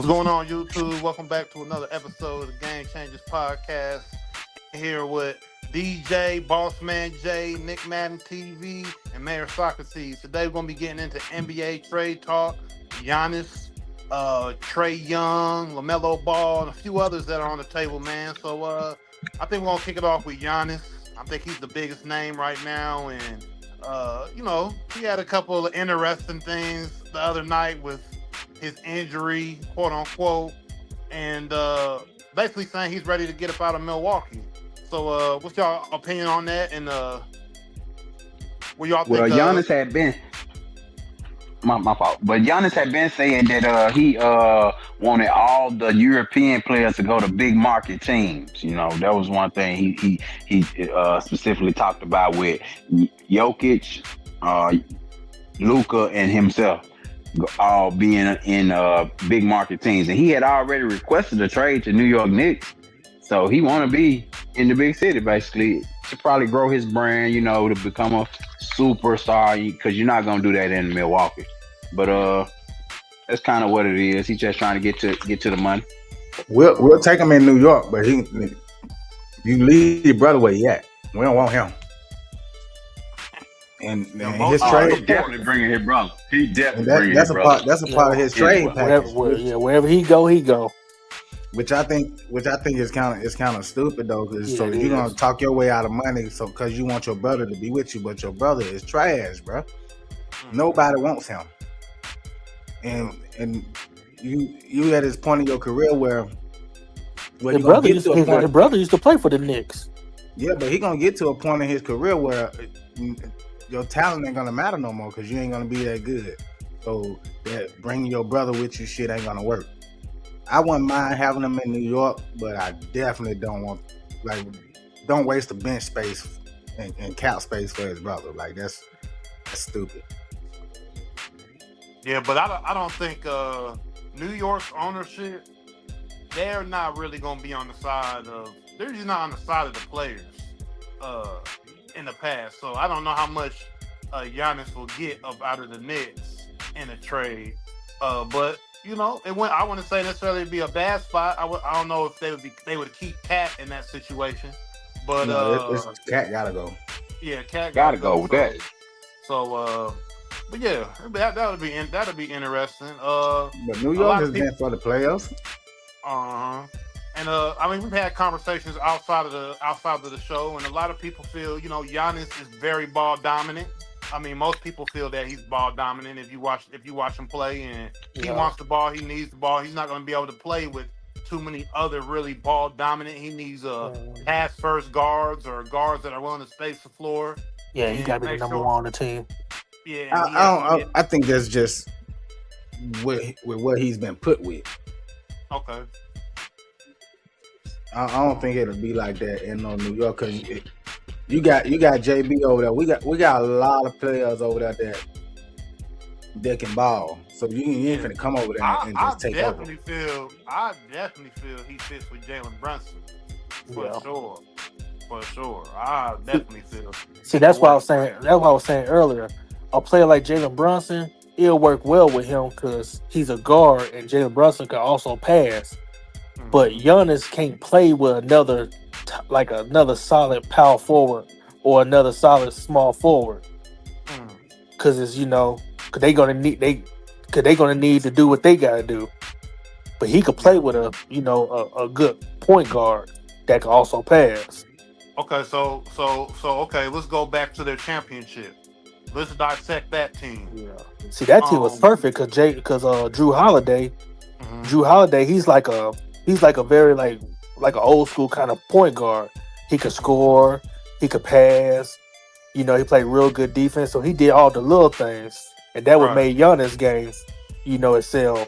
going on, YouTube? Welcome back to another episode of the Game Changers Podcast. Here with DJ, Bossman J, Nick Madden TV, and Mayor Socrates. Today we're going to be getting into NBA trade talk, Giannis, Trae Young, LaMelo Ball, and a few others that are on the table, man. So I think we're going to kick it off with Giannis. I think he's the biggest name right now, and he had a couple of interesting things the other night with his injury, quote unquote, and basically saying he's ready to get up out of Milwaukee. So, what's y'all opinion on that? And what y'all think? Well, Giannis had been my fault, but Giannis had been saying that he wanted all the European players to go to big market teams. You know, that was one thing he specifically talked about with Jokic, Luka, and himself all being in big market teams, and he had already requested a trade to New York Knicks, so he want to be in the big city basically to probably grow his brand, you know, to become a superstar, because you're not gonna do that in Milwaukee. But that's kind of what it is. He's just trying to get to the money. We'll take him in New York, but you leave your brother where he at. We don't want him. And his trade, he definitely bringing his brother. He definitely bringing his brother. That's a part of his trade package. Wherever he go. Which I think is kind of stupid though, because you're gonna talk your way out of money, so because you want your brother to be with you, but your brother is trash, bro. Nobody wants him, and you at this point in your career where his brother used to play for the Knicks. Yeah, but he gonna get to a point in his career where your talent ain't gonna matter no more because you ain't gonna be that good. So that bringing your brother with you shit ain't gonna work. I wouldn't mind having him in New York, but I definitely don't waste the bench space and cap space for his brother. Like that's stupid. Yeah, but I don't think New York's ownership, they're not really gonna be on the side of. They're just not on the side of the players in the past. So I don't know how much Giannis will get up out of the Knicks in a trade. But you know, I wouldn't say necessarily it'd be a bad spot. I don't know if they would keep Kat in that situation. But Kat gotta go. Yeah, Kat gotta go with that. So but yeah, that'll be interesting. But New York is meant for the playoffs. And I mean, we've had conversations outside of the show, and a lot of people feel, you know, Giannis is very ball dominant. I mean, most people feel that he's ball dominant. If you watch him play, and he wants the ball, he needs the ball. He's not going to be able to play with too many other really ball dominant. He needs pass first guards or guards that are willing to space the floor. Yeah, he got to be the number one on the team. Yeah, I think that's just with what he's been put with. Okay. I don't think it'll be like that in New York, because you got JB over there. We got a lot of players over there that can ball. So you ain't finna come over there and just take over. I definitely feel he fits with Jalen Brunson for sure. I definitely feel. See, that's what I was saying. That's what I was saying earlier. A player like Jalen Brunson, it'll work well with him because he's a guard, and Jalen Brunson can also pass. But Giannis can't play with another solid power forward or another solid small forward, because it's because they're gonna need to do what they gotta do. But he could play with a good point guard that can also pass. Okay, so okay, let's go back to their championship. Let's dissect that team. Yeah, see, that team was perfect because Drew Holiday. Drew Holiday, he's like a very like an old school kind of point guard. He could score, he could pass, he played real good defense. So he did all the little things, and that what made Giannis games, excel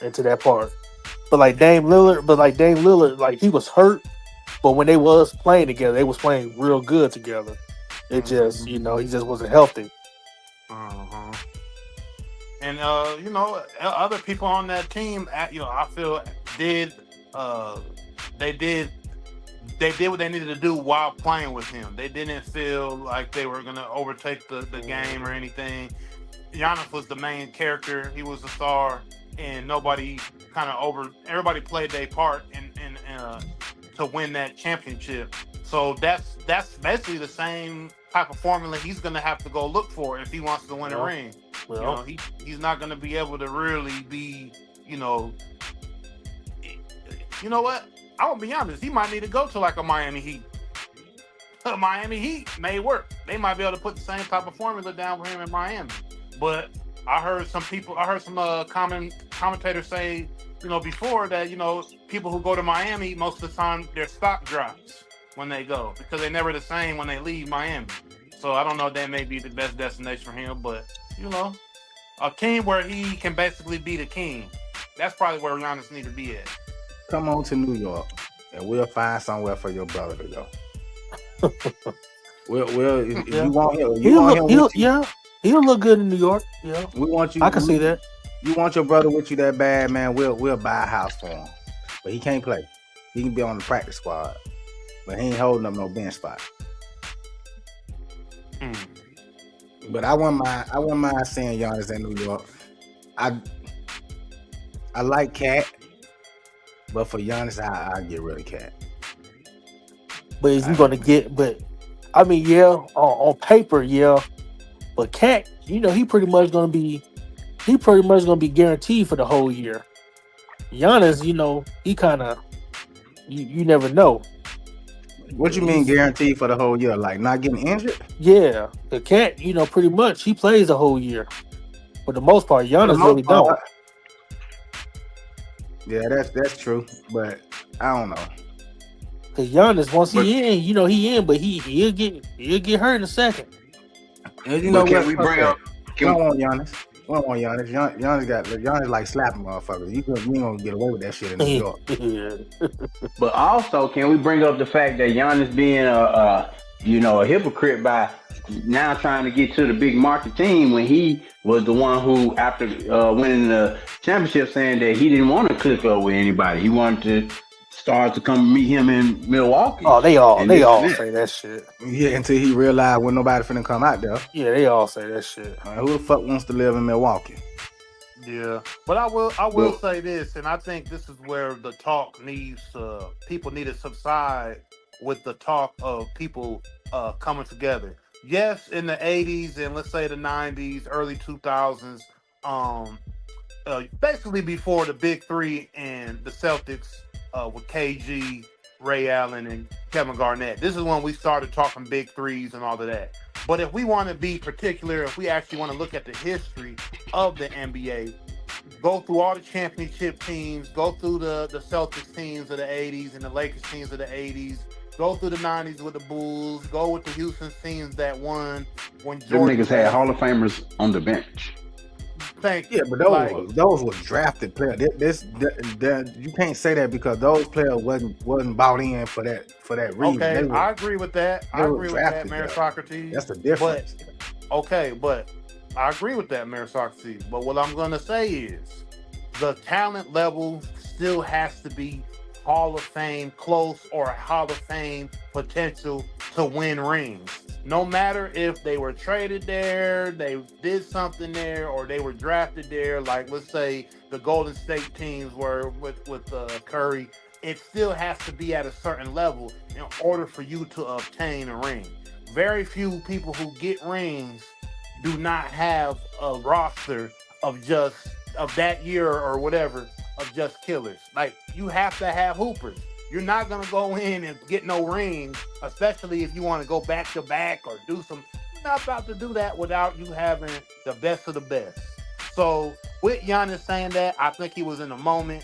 into that part. But like Dame Lillard, like he was hurt, but when they was playing together, they was playing real good together. It just, he just wasn't healthy. And other people on that team, I feel they did what they needed to do while playing with him. They didn't feel like they were gonna overtake the game or anything. Giannis was the main character. He was the star, and nobody kind of over. Everybody played their part in to win that championship. So that's basically the same type of formula he's going to have to go look for if he wants to win a ring. Well, You know, he's not going to be able to really be, you know what? I will be honest. He might need to go to like a Miami Heat. Miami Heat may work. They might be able to put the same type of formula down for him in Miami. But I heard some commentators say, before that, people who go to Miami, most of the time their stock drops when they go because they're never the same when they leave Miami. So I don't know if that may be the best destination for him, but a team where he can basically be the king. That's probably where Giannis need to be at. Come on to New York, and we'll find somewhere for your brother to go. If you want him, he'll look good in New York. Yeah, we want you. I can see that. You want your brother with you that bad, man? We'll buy a house for him, but he can't play. He can be on the practice squad, but he ain't holding up no bench spot. But I wouldn't mind seeing Giannis in New York. I like Cat, but for Giannis, I get rid of Cat. But is he gonna get? But I mean, on paper, but Cat, he pretty much gonna be guaranteed for the whole year. Giannis, he kind of you never know. What you mean guaranteed for the whole year? Like not getting injured? Yeah, the Cat, pretty much he plays the whole year. For the most part, Giannis really don't. Yeah, that's true, but I don't know. Cause Giannis, once he in, he in, but he'll get hurt in a second. And we bring up? We don't want Giannis. Giannis like slapping motherfuckers. You ain't gonna get away with that shit in New York. But also, can we bring up the fact that Giannis being a hypocrite by now trying to get to the big market team when he was the one who, after winning the championship, saying that he didn't want to click up with anybody. He wanted to start to come meet him in Milwaukee. Oh, they all say that shit. Yeah, until he realized when nobody finna come out there. Yeah, they all say that shit. Who the fuck wants to live in Milwaukee? Yeah, but I will say this, and I think this is where the talk people need to subside with the talk of people coming together. Yes, in the 80s and let's say the 90s, early 2000s, basically before the big three and the Celtics with KG, Ray Allen, and Kevin Garnett. This is when we started talking big threes and all of that. But if we want to be particular, if we actually want to look at the history of the NBA, go through all the championship teams, go through the Celtics teams of the 80s and the Lakers teams of the 80s, go through the 90s with the Bulls, go with the Houston teams that won when Jordan. Them niggas had Hall of Famers on the bench. Thank you. Yeah, but those were drafted players. You can't say that because those players wasn't bought in for that reason. Okay, I agree with that. I agree with that, Mayor Socrates. That's the difference. But I agree with that, Mayor Socrates. But what I'm gonna say is the talent level still has to be Hall of Fame close or Hall of Fame potential to win rings. No matter if they were traded there, they did something there, or they were drafted there, like let's say the Golden State teams were with Curry, it still has to be at a certain level in order for you to obtain a ring. Very few people who get rings do not have a roster of that year or whatever of just killers. Like, you have to have hoopers. You're not going to go in and get no rings, especially if you want to go back to back or do some. You're not about to do that without you having the best of the best. So with Giannis saying that, I think he was in the moment.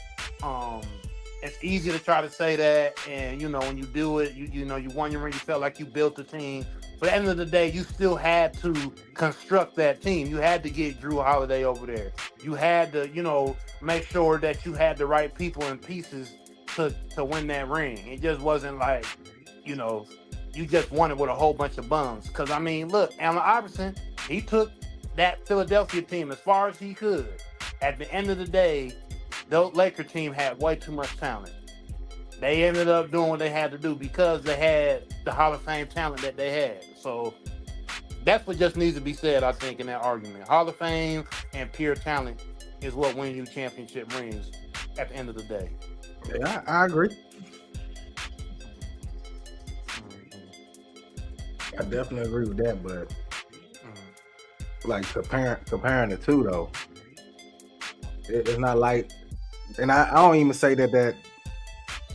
It's easy to try to say that, and when you do it, you won your ring, you felt like you built the team. But at the end of the day, you still had to construct that team. You had to get Drew Holiday over there. You had to, make sure that you had the right people and pieces to win that ring. It just wasn't like, you just won it with a whole bunch of bums. Because, I mean, look, Allen Iverson, he took that Philadelphia team as far as he could. At the end of the day, the Laker team had way too much talent. They ended up doing what they had to do because they had the Hall of Fame talent that they had. So that's what just needs to be said, I think, in that argument. Hall of Fame and pure talent is what wins you championship rings. at the end of the day. Yeah, I agree. I definitely agree with that, but like comparing the two though, it's not like, and I don't even say that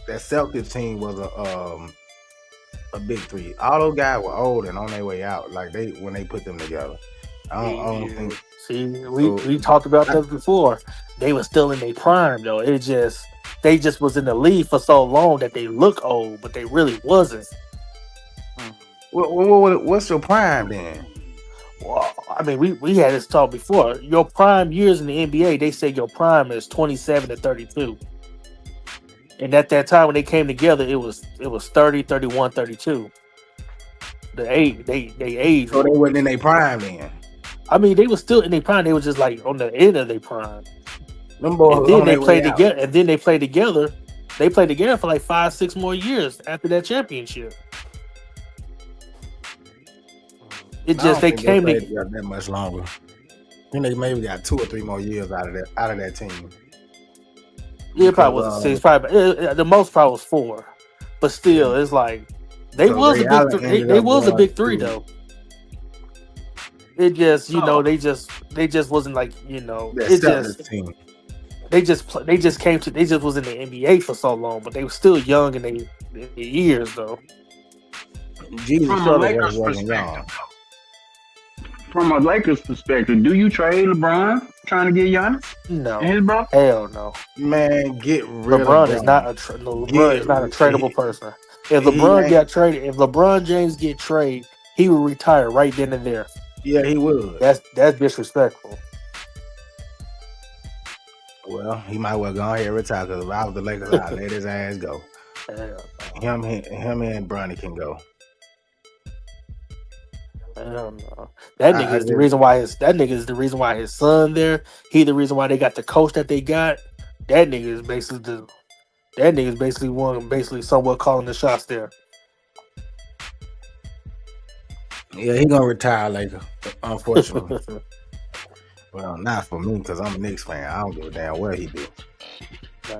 Celtics team was a big three. All those guys were old and on their way out. Like when they put them together, I don't think. See, we talked about that before. They were still in their prime though. They just was in the league for so long that they look old, but they really wasn't. What's your prime then? Well, I mean, we had this talk before. Your prime years in the NBA, they say your prime is 27 to 32. And at that time when they came together, it was 30, 31, 32. They aged. So they wasn't in their prime then. I mean, they were still in their prime. They were just like on the end of their prime. Them boys And then they played together. And then they played together. They played together for like 5-6 more years after that championship. It just they came together that much longer. Then they maybe got 2 or 3 more years out of that team. Yeah, it probably wasn't 6. Probably the most probably was 4. But still, it's like they was a big three. They was a big three though. It just they just wasn't like it just team. They just was in the NBA for so long, but they were still young in their years though. From a Lakers perspective, do you trade LeBron trying to get Giannis? No, and his brother? Hell no. Man, get rid of LeBron. Is not a tradable person. If LeBron James get traded, he will retire right then and there. Yeah, he would. That's disrespectful. Well, he might well go ahead and retire because if I was the Lakers, I'd let his ass go. Him and Bronny can go. That nigga is the reason why the reason why his son there. He the reason why they got the coach that they got. That nigga is basically somewhat calling the shots there. Yeah, he gonna retire later, unfortunately. Well, not for me because I'm a Knicks fan. I don't give a damn what he do.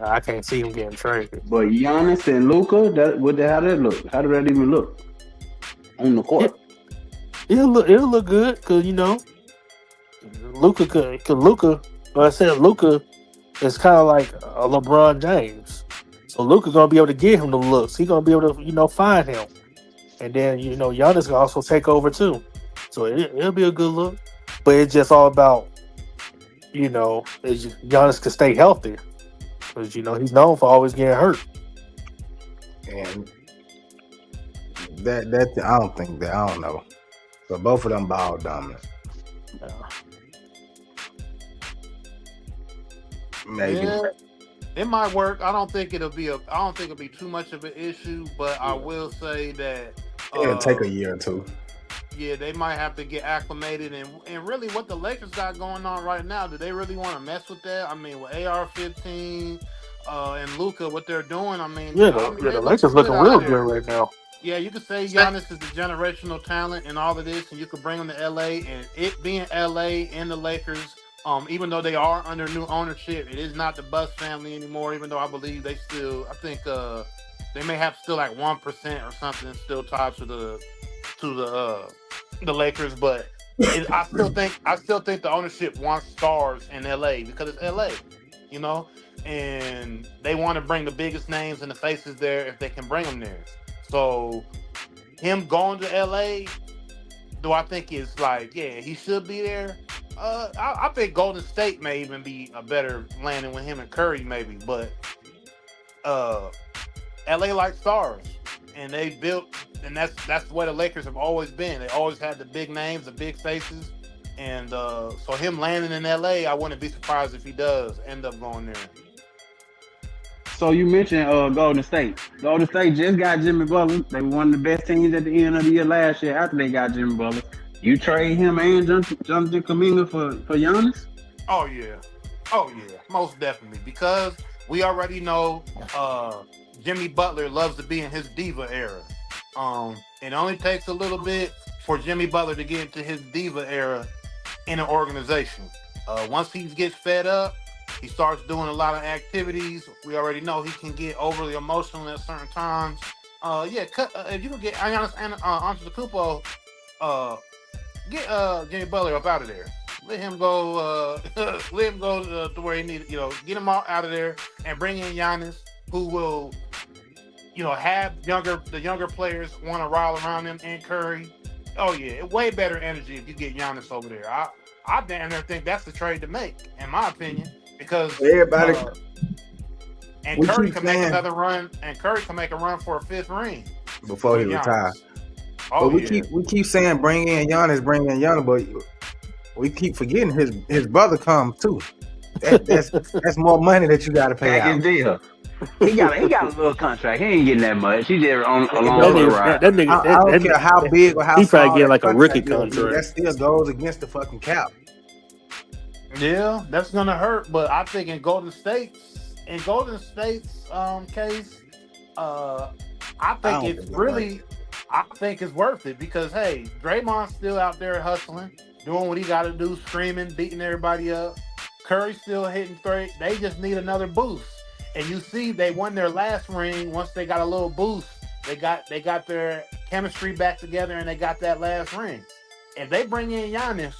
I can't see him getting traded. But Giannis and Luka, how that look? How did that even look on the court? It'll look good because Luka is kind of like a LeBron James, so Luka gonna be able to get him the looks. He gonna be able to find him, and then Giannis can also take over too. So it'll be a good look, but it's just all about Giannis can stay healthy because he's known for always getting hurt. And that I don't know. But both of them ball dominant. Maybe. Yeah, it might work. I don't think it'll be too much of an issue, but I will say that it'll take a year or two. Yeah, they might have to get acclimated, and really what the Lakers got going on right now, do they really want to mess with that? I mean, with AR-15 and Luka, what they're doing, I mean, the Lakers looking real good right now. Yeah, you could say Giannis is the generational talent and all of this, and you could bring him to LA, and it being LA and the Lakers, even though they are under new ownership, it is not the Buss family anymore, even though I believe they still, I think they may have still like 1% or something still tied to the Lakers, but I still think the ownership wants stars in LA because it's LA, and they want to bring the biggest names and the faces there if they can bring them there. So him going to LA, do I think it's like, yeah, he should be there? I think Golden State may even be a better landing with him and Curry maybe, but LA likes stars, and they built, and that's the way the Lakers have always been. They always had the big names, the big faces, and so him landing in LA, I wouldn't be surprised if he does end up going there. So you mentioned Golden State. Golden State just got Jimmy Butler. They were one of the best teams at the end of the year last year after they got Jimmy Butler. You trade him and Jonathan Kuminga for Giannis? Oh yeah, most definitely, because we already know Jimmy Butler loves to be in his diva era. It only takes a little bit for Jimmy Butler to get into his diva era in an organization. Once he gets fed up, he starts doing a lot of activities. We already know he can get overly emotional at certain times. If you can get Giannis Antetokounmpo, get Jimmy Butler up out of there. Let him go. Let him go to where he needs. Get him out of there and bring in Giannis, who will, have the younger players want to rile around him and Curry. Oh yeah, way better energy if you get Giannis over there. I damn near think that's the trade to make, in my opinion, because everybody. And Curry can make another run, and Curry can make a run for a 5th ring before he retires. Oh, but we keep saying bring in Giannis, but we keep forgetting his brother comes too. That's more money that you got to pay out. Deal. He got a little contract. He ain't getting that much. He just along the ride. That nigga, I don't care how big or how he small. He probably get like a rookie contract. That still goes against the fucking cap. Yeah, that's gonna hurt. But I think in Golden State's case, I think it's worth it because hey, Draymond's still out there hustling, doing what he got to do, screaming, beating everybody up. Curry's still hitting three. They just need another boost. And you see, they won their last ring once they got a little boost. They got their chemistry back together, and they got that last ring. If they bring in Giannis,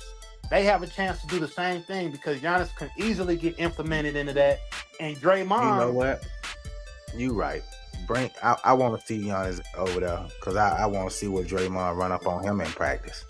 they have a chance to do the same thing because Giannis can easily get implemented into that. And Draymond, you know what? You right. I want to see Giannis over there because I want to see what Draymond run up on him in practice.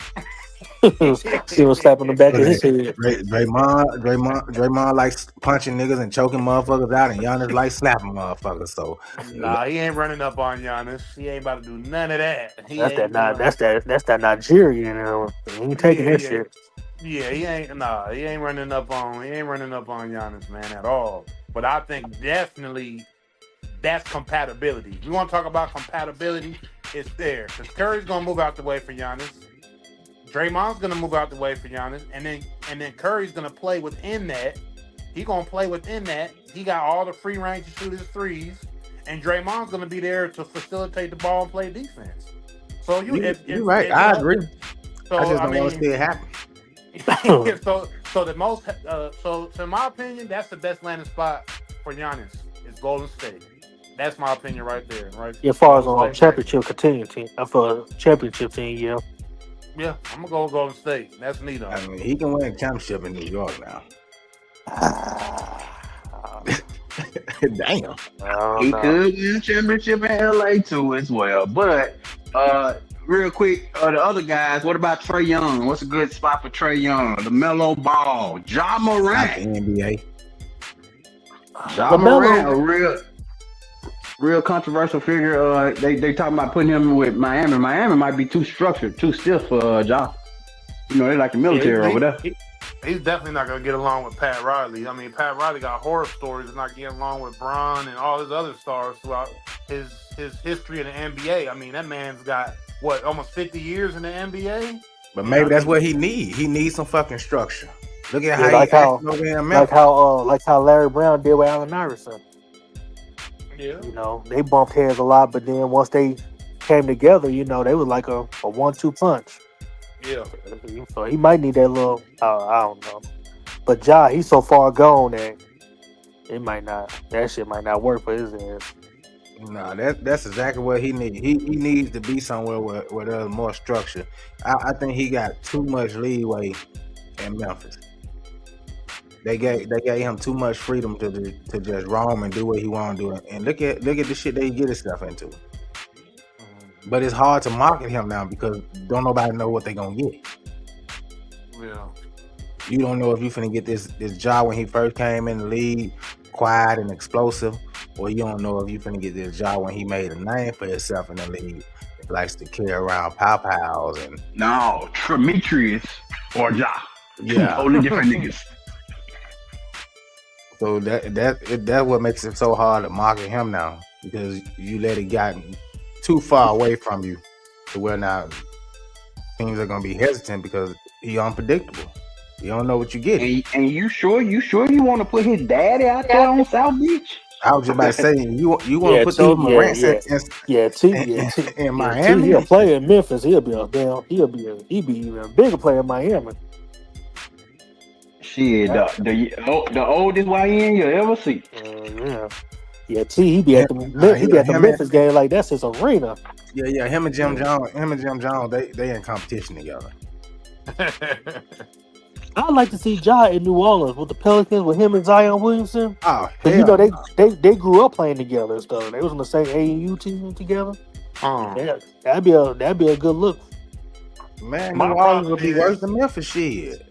See him slapping the back of his head. Draymond likes punching niggas and choking motherfuckers out, and Giannis likes slapping motherfuckers. So nah, he ain't running up on Giannis. He ain't about to do none of that. That's that Nigerian. He ain't taking that shit. Yeah, he ain't running up on Giannis, man, at all. But I think definitely that's compatibility. We want to talk about compatibility. It's there because Curry's gonna move out the way for Giannis. Draymond's gonna move out the way for Giannis, and then Curry's gonna play within that. He gonna play within that. He got all the free range to shoot his threes, and Draymond's gonna be there to facilitate the ball and play defense. So you're right. I agree. So I just don't want to see it happen. So in my opinion, that's the best landing spot for Giannis is Golden State. That's my opinion right there. Right. As far as on championship team, for a championship team, yeah. Yeah, I'm gonna go with Golden State. That's me though. I mean, he can win a championship in New York now. Damn. He could win a championship in LA too as well. But real quick, the other guys, what about Trae Young? What's a good spot for Trae Young? LaMelo Ball, Ja Morant. Not the NBA. Ja Morant, a real controversial figure. They talking about putting him with Miami. Miami might be too structured, too stiff for Ja. They like the military over there. He's definitely not going to get along with Pat Riley. I mean, Pat Riley got horror stories of not getting along with Bron and all his other stars throughout his history in the NBA. I mean, that man's got, almost 50 years in the NBA? But maybe that's what he needs. He needs some fucking structure. Look at like how Larry Brown did with Allen Iverson. Yeah. They bumped heads a lot, but then once they came together, they was like a 1-2 punch. Yeah. So he might need that little, I don't know. But Ja, he's so far gone that that shit might not work for his ass. No, that's exactly what he needs. He needs to be somewhere where there's more structure. I think he got too much leeway in Memphis. They gave him too much freedom to just roam and do what he want to do. And look at the shit that he get himself into. But it's hard to market him now because don't nobody know what they gonna get. Yeah. You don't know if you finna get this Ja when he first came in the league, quiet and explosive, or you don't know if you finna get this Ja when he made a name for himself in the league. He likes to carry around pow-pows and no, Demetrius or Ja. Yeah. Totally different niggas. So that's what makes it so hard to market him now because you let it get too far away from you to where now teams are gonna be hesitant because he unpredictable. You don't know what you get. And you sure you want to put his daddy out there on South Beach? I was just about to say you want to put those Morants in Miami. He'll play in Memphis. He'll be even a bigger player in Miami. Shit, the oldest YN you ever see. Yeah. He be at the Memphis game like that's his arena. Yeah. Him and Jim Jones, they in competition together. I'd like to see Ja in New Orleans with the Pelicans with him and Zion Williamson. Oh, Because you know they grew up playing together and stuff. They was on the same AAU team together. Yeah, that'd be a good look. Man, New Orleans would be worse than Memphis. Shit.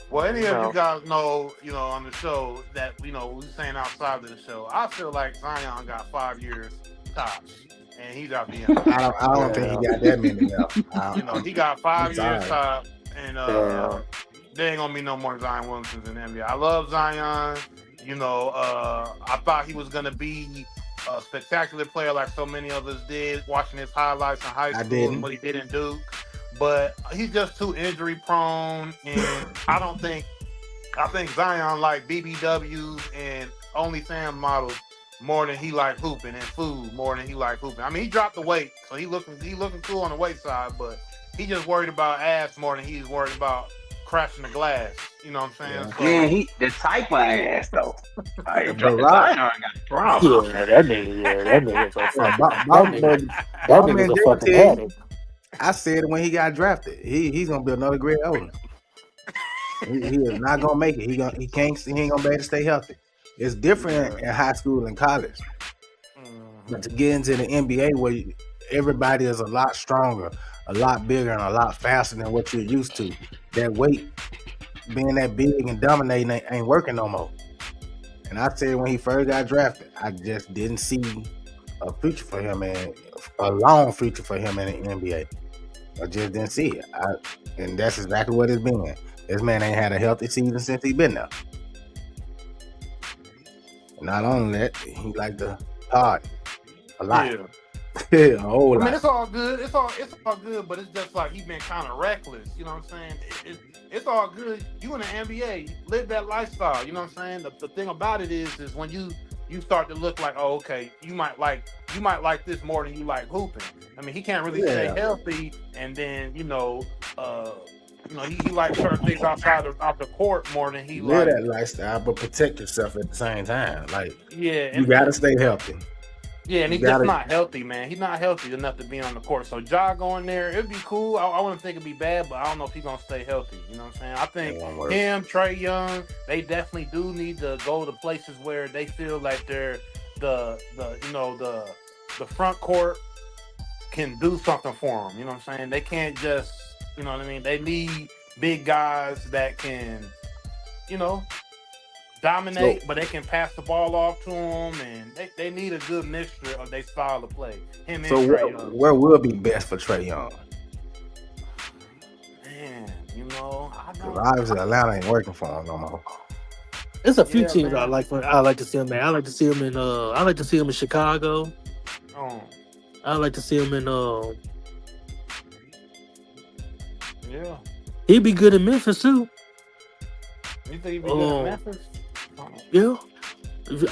Well, any of you guys know, on the show that we saying outside of the show, I feel like Zion got 5 years tops, and he's out the NBA. I don't think he got that many now. He got 5 years top, and there ain't gonna be no more Zion Williamsons in the NBA. I love Zion. I thought he was gonna be a spectacular player like so many of us did, watching his highlights in high school and what he did in Duke. But he's just too injury prone, and I think Zion like BBWs and OnlyFans models more than he like hooping, and food more than he like hooping. I mean, he dropped the weight, so he looking cool on the weight side, but he just worried about ass more than he's worried about crashing the glass. You know what I'm saying? Yeah, he the type of ass though. Zion got a problem. Yeah, that nigga's a fucking addict. I said it when he got drafted. He's gonna be another Greg Oden. he is not gonna make it. He ain't gonna be able to stay healthy. It's different in high school and college. But to get into the NBA where everybody is a lot stronger, a lot bigger, and a lot faster than what you're used to, that weight being that big and dominating ain't working no more. And I said when he first got drafted, I just didn't see a future for him, and a long future for him in the NBA. I just didn't see it. And that's exactly what it's been. This man ain't had a healthy season since he been there. Not only that, he like to party a lot. Yeah. A whole lot. I mean, it's all good. It's all good, but it's just like he been kind of reckless. You know what I'm saying? It's all good. You in the NBA, live that lifestyle. You know what I'm saying? The thing about it is when you start to look like, oh, okay, you might like this more than you like hooping. I mean, he can't really stay healthy, and then he like certain things outside of the court more than he live like that lifestyle, but protect yourself at the same time. Like, yeah, you gotta stay healthy. Yeah, and he's just not healthy, man. He's not healthy enough to be on the court. So Ja going there, it'd be cool. I wouldn't think it'd be bad, but I don't know if he's gonna stay healthy. You know what I'm saying? I think him, Trae Young, they definitely do need to go to places where they feel like they're the front court can do something for them. You know what I'm saying? They can't just, you know what I mean? They need big guys that can, dominate, but they can pass the ball off to them, and they need a good mixture of their style of play. Him and Trae Young. Where will be best for Trae Young? Man, I don't. Obviously, Atlanta ain't working for him no more. There's a few teams I like to see him, man. I like to see him in Chicago. Oh. I like to see him in Yeah. He'd be good in Memphis too. You think he'd be good in Memphis? Yeah.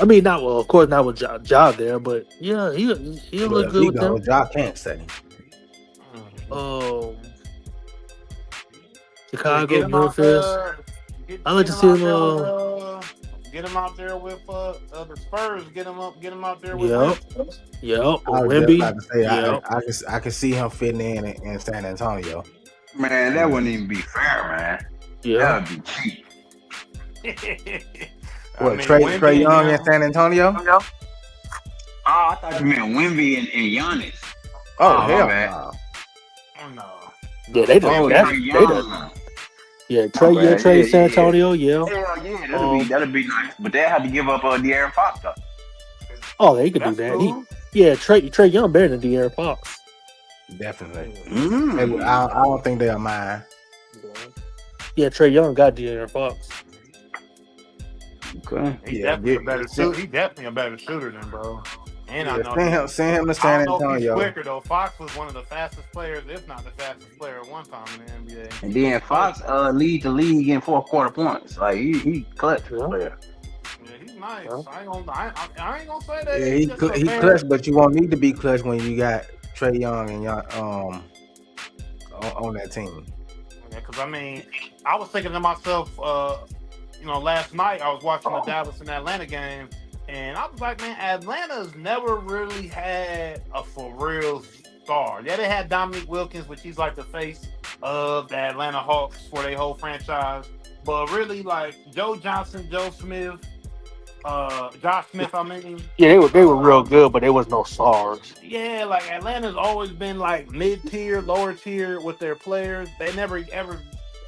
I mean, of course not with Ja there, but yeah, he'll look good with them. Ja can't say. Chicago, Memphis. I like to see him. Get him out there with the Spurs. Get him out there with. Yep. Wemby. I can see him fitting in San Antonio. Man, that wouldn't even be fair, man. Yeah, that would be cheap. What, Trae Young in San Antonio? Oh, I thought you meant Wemby and Giannis. Oh, hell no. Oh, no. Yeah, they done. Yeah, Trae San Antonio, yeah. Hell yeah, that'd be nice. But they had to give up De'Aaron Fox, though. Oh, they could do that. Cool. Trae Young better than De'Aaron Fox. Definitely. I don't think they'll mind. Yeah, Trae Young got De'Aaron Fox. Okay. He's definitely a better shooter than bro. And I know send him to San Antonio. He's quicker though. Fox was one of the fastest players, if not the fastest player at one time in the NBA. And then Fox lead the league in fourth quarter points. Like he clutch player. Yeah, he's nice. Yeah. I ain't gonna say that. Yeah, he clutch, but you won't need to be clutch when you got Trae Young and on that team. Yeah, because I mean, I was thinking to myself, last night I was watching the Dallas and Atlanta game, and I was like, man, Atlanta's never really had a for real star. Yeah, they had Dominique Wilkins, which he's like the face of the Atlanta Hawks for their whole franchise. But really, like Joe Johnson, Joe Smith, Josh Smith, I mean. Yeah, they were real good, but they was no stars. Yeah, like Atlanta's always been like mid tier, lower tier with their players. They never ever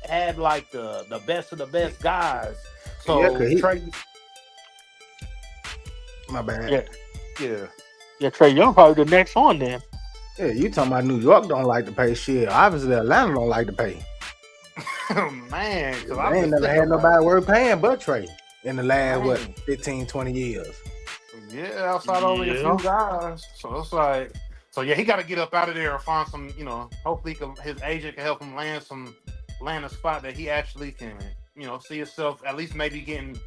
had like the best of the best guys. So Trae, my bad. Yeah, Trae Young probably the next one then. Yeah, you talking about New York don't like to pay shit. Obviously, Atlanta don't like to pay. Man, they ain't never had nobody worth paying but Trae in the last 15, 20 years. Yeah, outside only a few guys. So it's like, he got to get up out of there and find some, hopefully his agent can help him land a spot that he actually can, see himself at least maybe getting,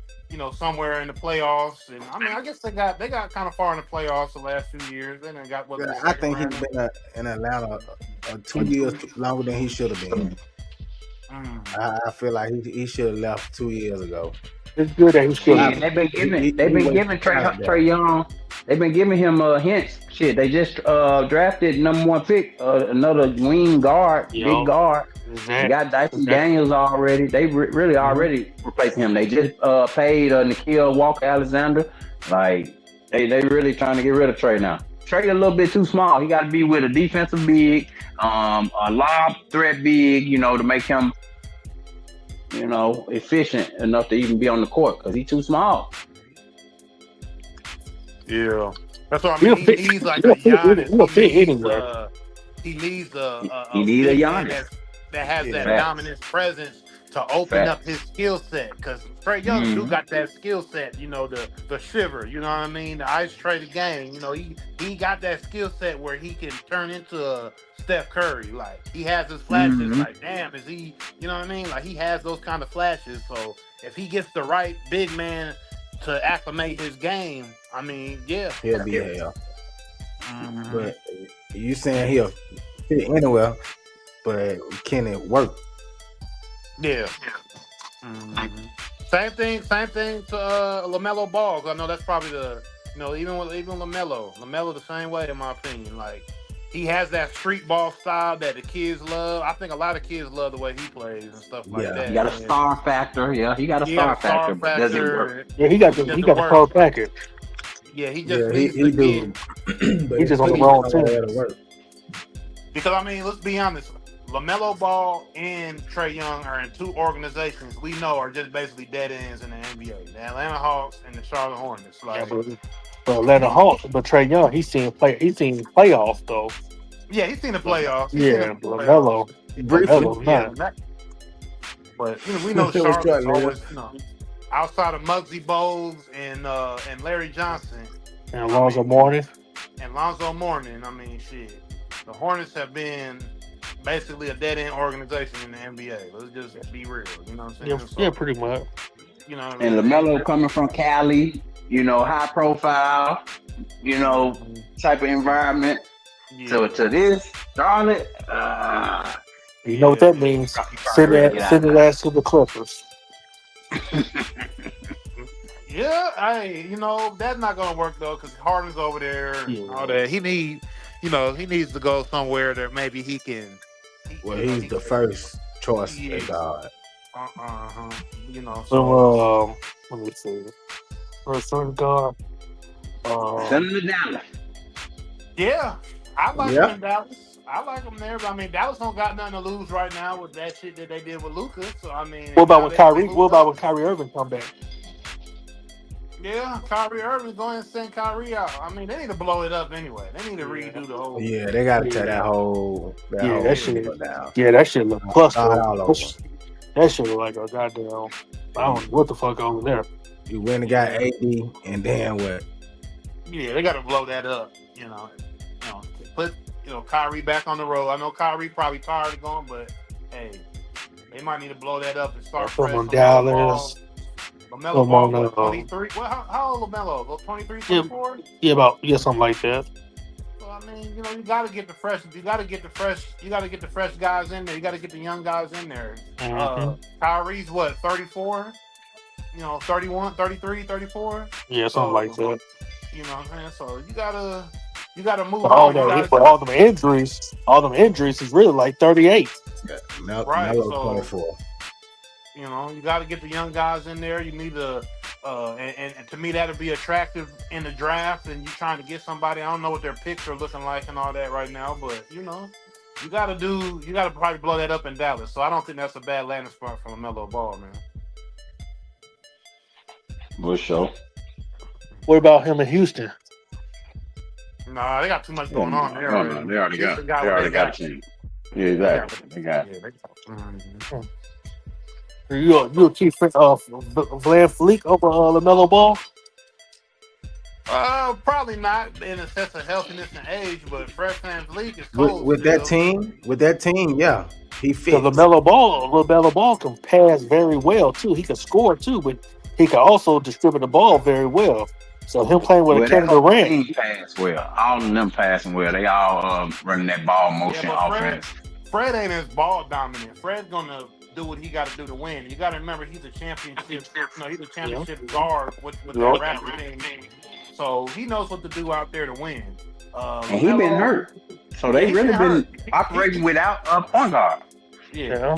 somewhere in the playoffs. And I mean, I guess they got kind of far in the playoffs the last few years. Then they got what? Yeah, I think he's been in Atlanta 2 years longer than he should have been. I feel like he should have left 2 years ago. It's good that he's still. Yeah, they've been giving Trae Young. They've been giving him hints. Shit, they just drafted number 1 pick, another wing guard, big guard. Exactly. They got Dyson Daniels already. They really already replaced him. They just paid Nikhil Walker-Alexander. Like they really trying to get rid of Trae now. Trae a little bit too small. He got to be with a defensive big, a lob threat big, to make him, efficient enough to even be on the court because he's too small. Yeah, that's what I mean. He needs like a Giannis. He needs a Giannis that has that dominant presence to open up his skill set. Because Trae Young do got that skill set, the shiver, you know what I mean? The ice traded game, he got that skill set where he can turn into a Steph Curry. Like, he has his flashes, like, damn, is he, you know what I mean? Like, he has those kind of flashes. So, if he gets the right big man to acclimate his game, I mean, yeah. He'll be hell. But you saying he'll fit anywhere, but can it work? Yeah. Same thing to LaMelo Ball. I know that's probably the, even LaMelo the same way in my opinion. Like, he has that street ball style that the kids love. I think a lot of kids love the way he plays and stuff like that. He got a star factor. Yeah, he got a star factor, but doesn't work. Yeah, he got the pro package. Yeah, he just needs to get. He's just on the wrong team. Because I mean, let's be honest. LaMelo Ball and Trae Young are in two organizations we know are just basically dead ends in the NBA. The Atlanta Hawks and the Charlotte Hornets. Like, but Atlanta Hawks, but Trae Young, he's seen playoffs though. Yeah, he's seen the playoffs. LaMelo, not. But we know Charlotte's always, outside of Muggsy Bogues and Larry Johnson and Alonzo Mourning. I mean, shit. The Hornets have been basically a dead-end organization in the NBA. Let's just be real. You know what I'm saying? Yeah, pretty much. You know what I mean? And LaMelo coming from Cali, high profile, type of environment. Yeah. So to this, Charlotte, you know what that means? Send his ass to the Clippers. Yeah, that's not gonna work though because Harden's over there. All that he needs to go somewhere that maybe he can. He's the first choice at God. So let me see. First guard. Send him to Dallas. Yeah, I like him in Dallas. I like him there, but I mean, Dallas don't got nothing to lose right now with that shit that they did with Luka. So I mean, what about when Kyrie Irving come back? Yeah, Kyrie Irving going and send Kyrie out. I mean, they need to blow it up anyway. They need to redo the whole. Yeah, they got to tear that whole. That shit down. Yeah, that shit look cluster. That shit look like a goddamn. I don't know what the fuck over there. You went and got AD, and then what? Yeah, they got to blow that up. Put Kyrie back on the road. I know Kyrie probably tired of going, but hey, they might need to blow that up and start fresh from Dallas. LaMelo Ball, 23. Well, how old LaMelo? 23, 24? Yeah, something like that. Well, I mean, you got to get the fresh. You got to get the fresh guys in there. You got to get the young guys in there. Kyrie's what, 34? 31, 33, 34. Yeah, something like So, that. you know what I'm saying? So you gotta move But all on. You that, gotta but all them injuries is really like 38. Yeah, right. Melo So 24. you got to get the young guys in there. You need to, and to me that'll be attractive in the draft. And you trying to get somebody. I don't know what their picks are looking like and all that right now, but you gotta probably blow that up in Dallas. So I don't think that's a bad landing spot for LaMelo Ball, man. For sure. What about him in Houston? Nah, they got too much going on there No, already. they already Houston got. They what already they got a team. Yeah, exactly. They got. Yeah, Hmm. You'll keep Van Fleet over LaMelo Ball? Probably not in the sense of healthiness and age, but Fred VanVleet is With, cold with that team, yeah, he Because fits. LaMelo Ball can pass very well too. He can score too, but he can also distribute the ball very well. So him playing with a Well, that Kevin whole Durant, team pass well. All of them passing well. They all running that ball motion but offense. Fred ain't as ball dominant. Fred's gonna do what he got to do to win. You got to remember he's a championship. He's a championship guard with that Raptor team. So he knows what to do out there to win. And he been hurt, so they really been operating without a point guard. Yeah.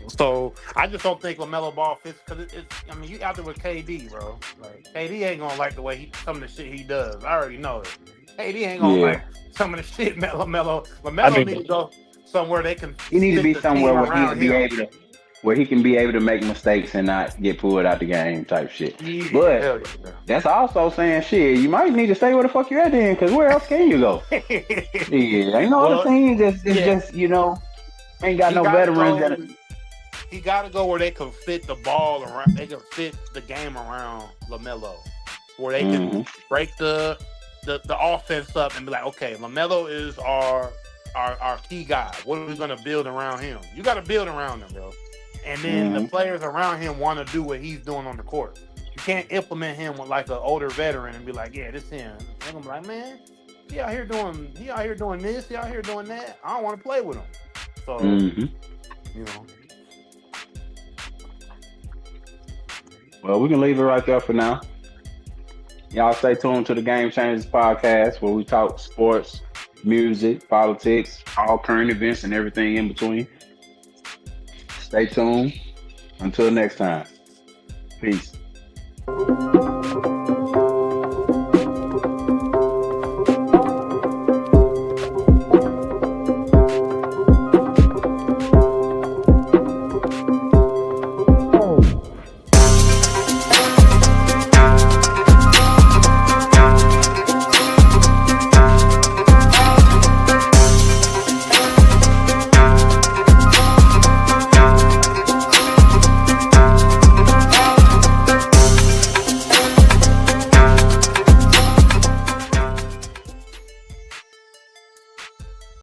So I just don't think LaMelo Ball fits because you out there with KD, bro. Like KD ain't gonna like the way some of the shit he does. I already know it. KD ain't gonna like some of the shit LaMelo needs to go somewhere they can. He needs to be somewhere where he can be able to make mistakes and not get pulled out the game type shit. Yeah, but that's also saying shit. You might need to stay where the fuck you at then, because where else can you go? Ain't no other team just ain't got no veterans. He got to go where they can fit the ball around. They can fit the game around LaMelo, where they can break the offense up and be like, okay, LaMelo is our key guy. What are we going to build around him? You got to build around him, bro. And then the players around him want to do what he's doing on the court. You can't implement him with like an older veteran and be like, yeah, this him. They're gonna be like, man, he out here doing this, he out here doing that. I don't want to play with him. So Well, we can leave it right there for now. Y'all stay tuned to the Game Changers podcast, where we talk sports, music, politics, all current events, and everything in between. Stay tuned. Until next time. Peace.